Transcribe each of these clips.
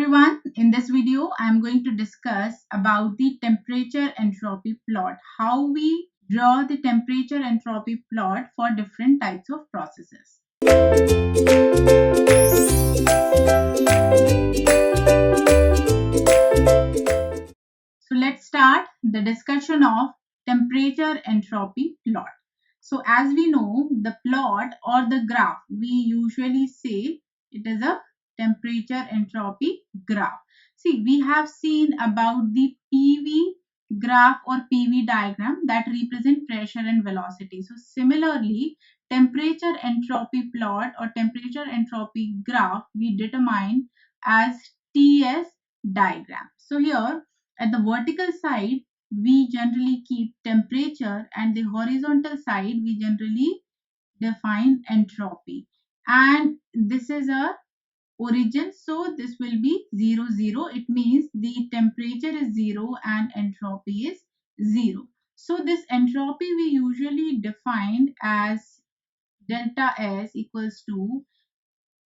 everyone, in this video I am going to discuss about the temperature entropy plot, how we draw the temperature entropy plot for different types of processes. So let's start the discussion of temperature entropy plot. So as we know, the plot or the graph, we usually say it is a temperature entropy graph. See, we have seen about the PV graph or PV diagram that represent pressure and velocity. So similarly, temperature entropy plot or temperature entropy graph we determine as TS diagram. So here at the vertical side, we generally keep temperature, and the horizontal side we generally define entropy, and this is a origin, so this will be 0 0. It means the temperature is 0 and entropy is 0. So this entropy we usually defined as delta S equals to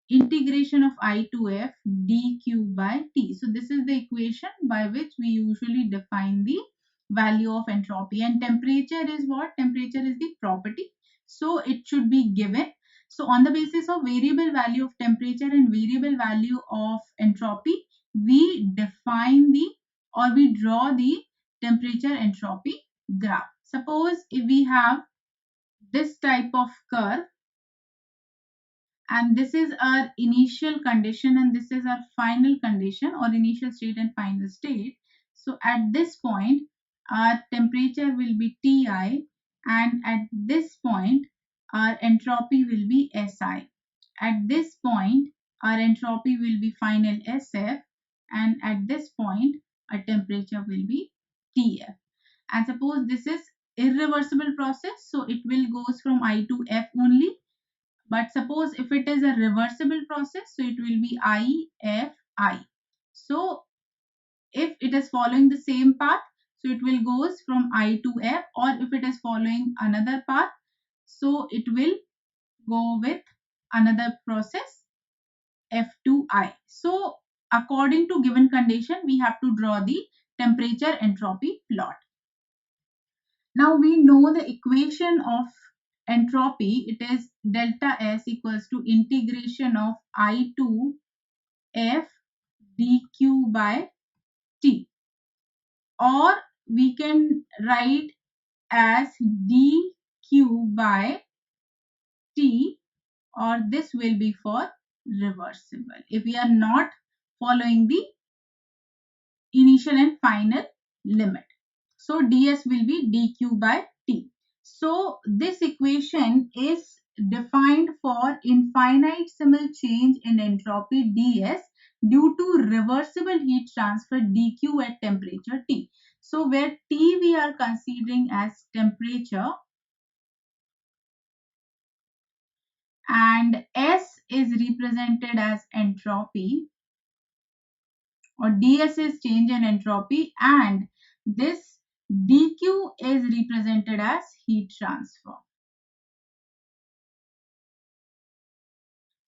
integration of I to F dq by T. So this is the equation by which we usually define the value of entropy, and temperature is what? Temperature is the property, so it should be given. So on the basis of variable value of temperature and variable value of entropy, we define the or we draw the temperature entropy graph. Suppose if we have this type of curve, and this is our initial condition and this is our final condition, or initial state and final state. So at this point our temperature will be Ti, and at this point our entropy will be Si. At this point our entropy will be final Sf, and at this point our temperature will be Tf. And suppose this is irreversible process, so it will goes from I to F only. But suppose if it is a reversible process, so it will be I, F, I. So if it is following the same path, so it will goes from I to F, or if it is following another path, so it will go with another process F to I. So according to given condition, we have to draw the temperature entropy plot. Now we know the equation of entropy. It is delta S equals to integration of I to F dq by T, or we can write as dq by T, or this will be for reversible if we are not following the initial and final limit. So ds will be dq by T. So this equation is defined for infinitesimal change in entropy ds due to reversible heat transfer dq at temperature T. So where T we are considering as temperature and S is represented as entropy, or ds is change in entropy, and this dq is represented as heat transfer.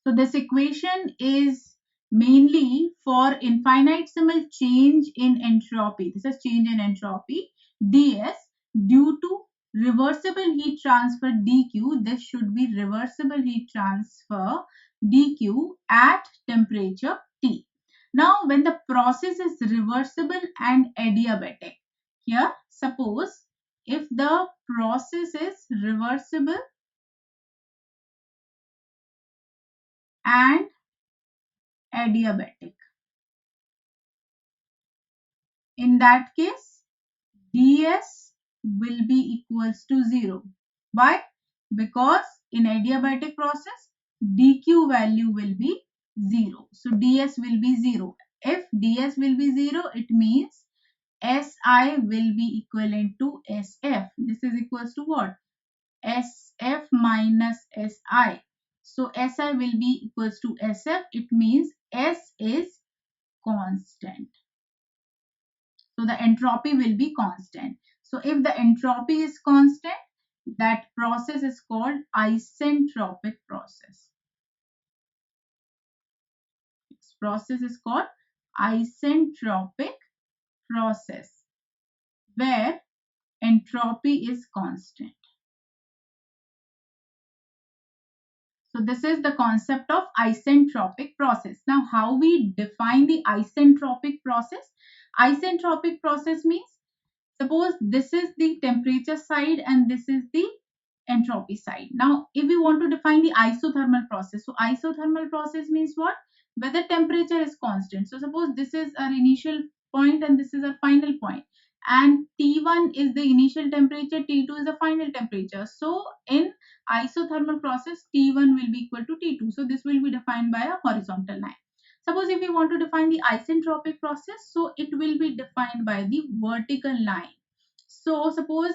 So this equation is mainly for infinitesimal change in entropy. This is change in entropy ds due to reversible heat transfer dq. This should be reversible heat transfer dq at temperature T. Now when the process is reversible and adiabatic, here suppose if the process is reversible and adiabatic, in that case ds will be equals to 0. Why? Because in adiabatic process dq value will be 0, so ds will be 0. If ds will be 0, it means Si will be equivalent to Sf. This is equals to what? Sf minus Si. So Si will be equals to Sf. It means S is constant. So the entropy will be constant. So if the entropy is constant, that process is called isentropic process. This process is called isentropic process where entropy is constant. So this is the concept of isentropic process. Now how we define the isentropic process? Isentropic process means, suppose this is the temperature side and this is the entropy side. Now if we want to define the isothermal process, so isothermal process means what? Where the temperature is constant. So suppose this is our initial point and this is our final point, and T1 is the initial temperature, T2 is the final temperature. So in isothermal process, T1 will be equal to T2. So this will be defined by a horizontal line. Suppose if we want to define the isentropic process, so it will be defined by the vertical line. So suppose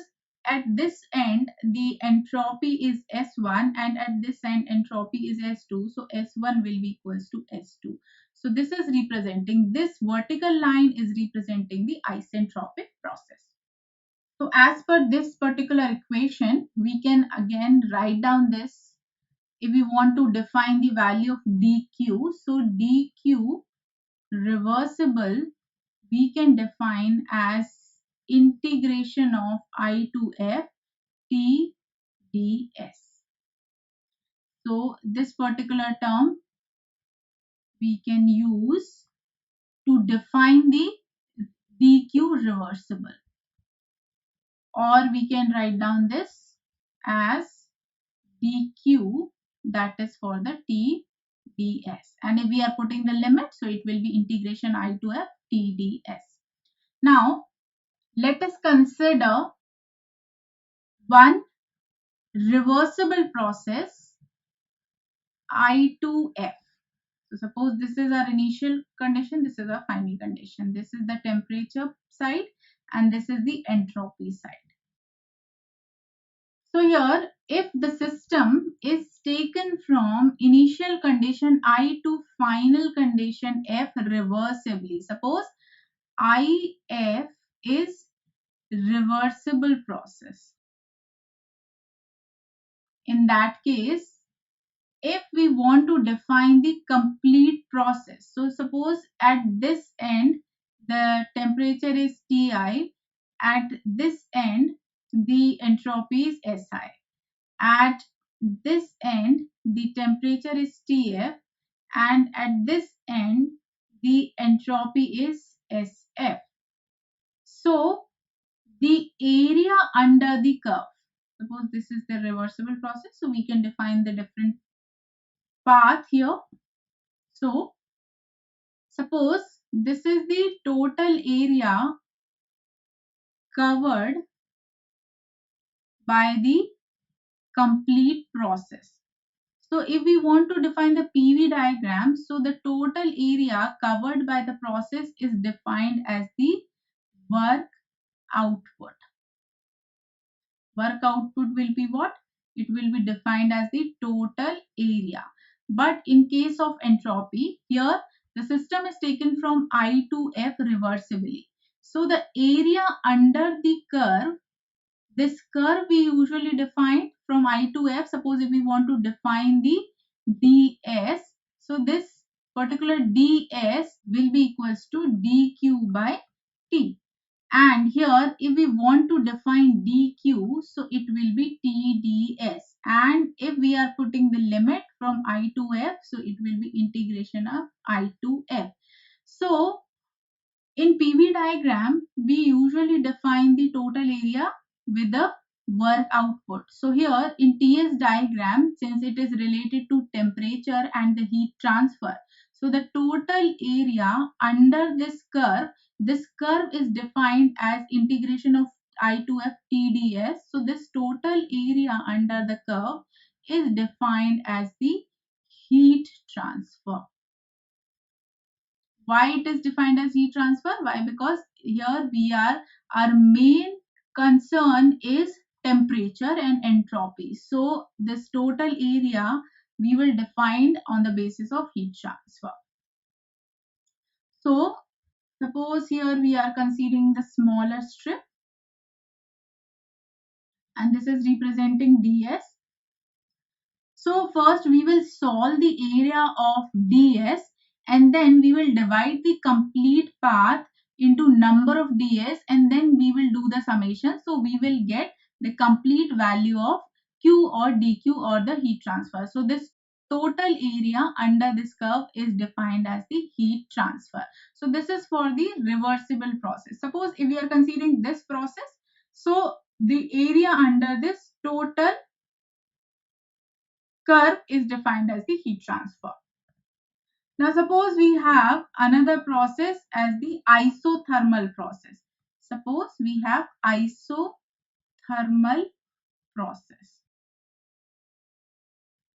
at this end the entropy is S1 and at this end entropy is S2. So S1 will be equals to S2. So this is representing, this vertical line is representing the isentropic process. So as per this particular equation, we can again write down this. If we want to define the value of dq, so dq reversible we can define as integration of I to f t ds. So this particular term we can use to define the dq reversible, or we can write down this as dq, that is for the t ds, and if we are putting the limit, so it will be integration I to f t ds. Now let us consider one reversible process I to f. So suppose this is our initial condition, this is our final condition, this is the temperature side and this is the entropy side. So here if the system is taken from initial condition I to final condition f reversibly, suppose IF is reversible process. In that case, if we want to define the complete process, so suppose at this end the temperature is Ti, at this end the entropy is Si, at this end the temperature is Tf, and at this end the entropy is Sf. So the area under the curve, suppose this is the reversible process, so we can define the different path here. So suppose this is the total area covered by the complete process. So if we want to define the PV diagram, so the total area covered by the process is defined as the work output. Work output will be what? It will be defined as the total area. But in case of entropy, here the system is taken from I to F reversibly. So the area under the curve, this curve we usually define from I to F. Suppose if we want to define the ds, so this particular ds will be equals to dq by t. And here if we want to define dq, so it will be tds, and if we are putting the limit from I to f, so it will be integration of I to f. So in PV diagram we usually define the total area with the work output. So here in TS diagram, since it is related to temperature and the heat transfer, so the total area under this curve is defined as integration of I to f TdS. So this total area under the curve is defined as the heat transfer. Why it is defined as heat transfer? Why? Because here our main concern is temperature and entropy. So this total area we will define on the basis of heat transfer. So suppose here we are considering the smaller strip, and this is representing ds. So first we will solve the area of ds, and then we will divide the complete path into number of ds, and then we will do the summation. So we will get the complete value of q or dq or the heat transfer. So this total area under this curve is defined as the heat transfer. So this is for the reversible process. Suppose if we are considering this process, so the area under this total curve is defined as the heat transfer. Now suppose we have another process as the isothermal process. Suppose we have isothermal process.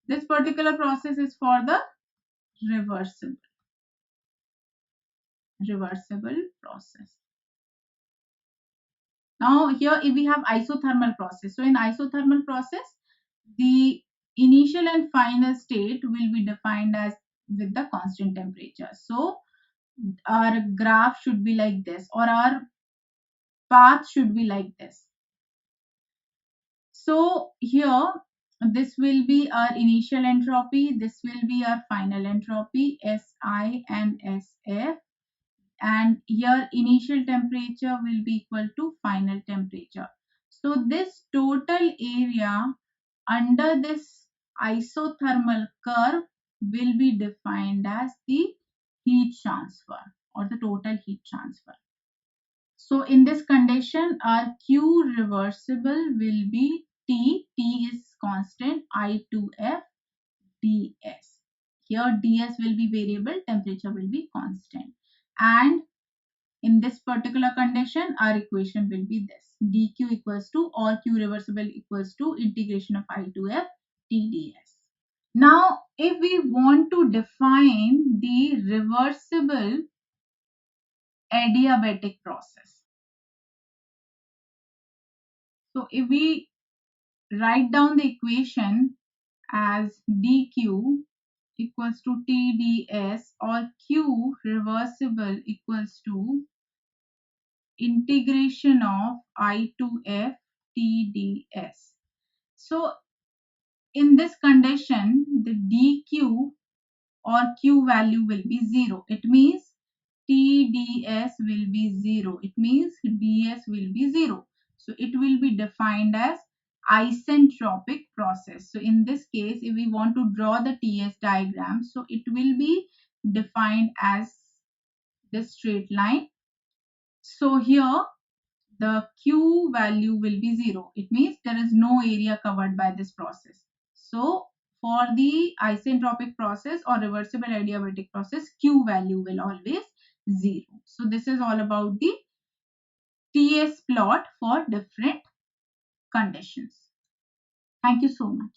This particular process is for the reversible process. Now here if we have isothermal process, so in isothermal process, the initial and final state will be defined as with the constant temperature. So our graph should be like this, or our path should be like this. So here this will be our initial entropy, this will be our final entropy, Si and Sf, and here initial temperature will be equal to final temperature. So this total area under this isothermal curve will be defined as the heat transfer or the total heat transfer. So in this condition, our Q reversible will be T is constant, I2F ds. Here ds will be variable, temperature will be constant. And in this particular condition, our equation will be this. dq equals to, or Q reversible equals to, integration of I2F Tds. Now, if we want to define the reversible adiabatic process, so if we write down the equation as dq equals to tds, or q reversible equals to integration of I to f tds. So in this condition, the dq or q value will be 0. It means tds will be 0. It means ds will be 0. So it will be defined as isentropic process. So in this case, if we want to draw the TS diagram, so it will be defined as this straight line. So here the Q value will be 0. It means there is no area covered by this process. So for the isentropic process or reversible adiabatic process, Q value will always 0. So this is all about the TS plot for different conditions. Thank you so much.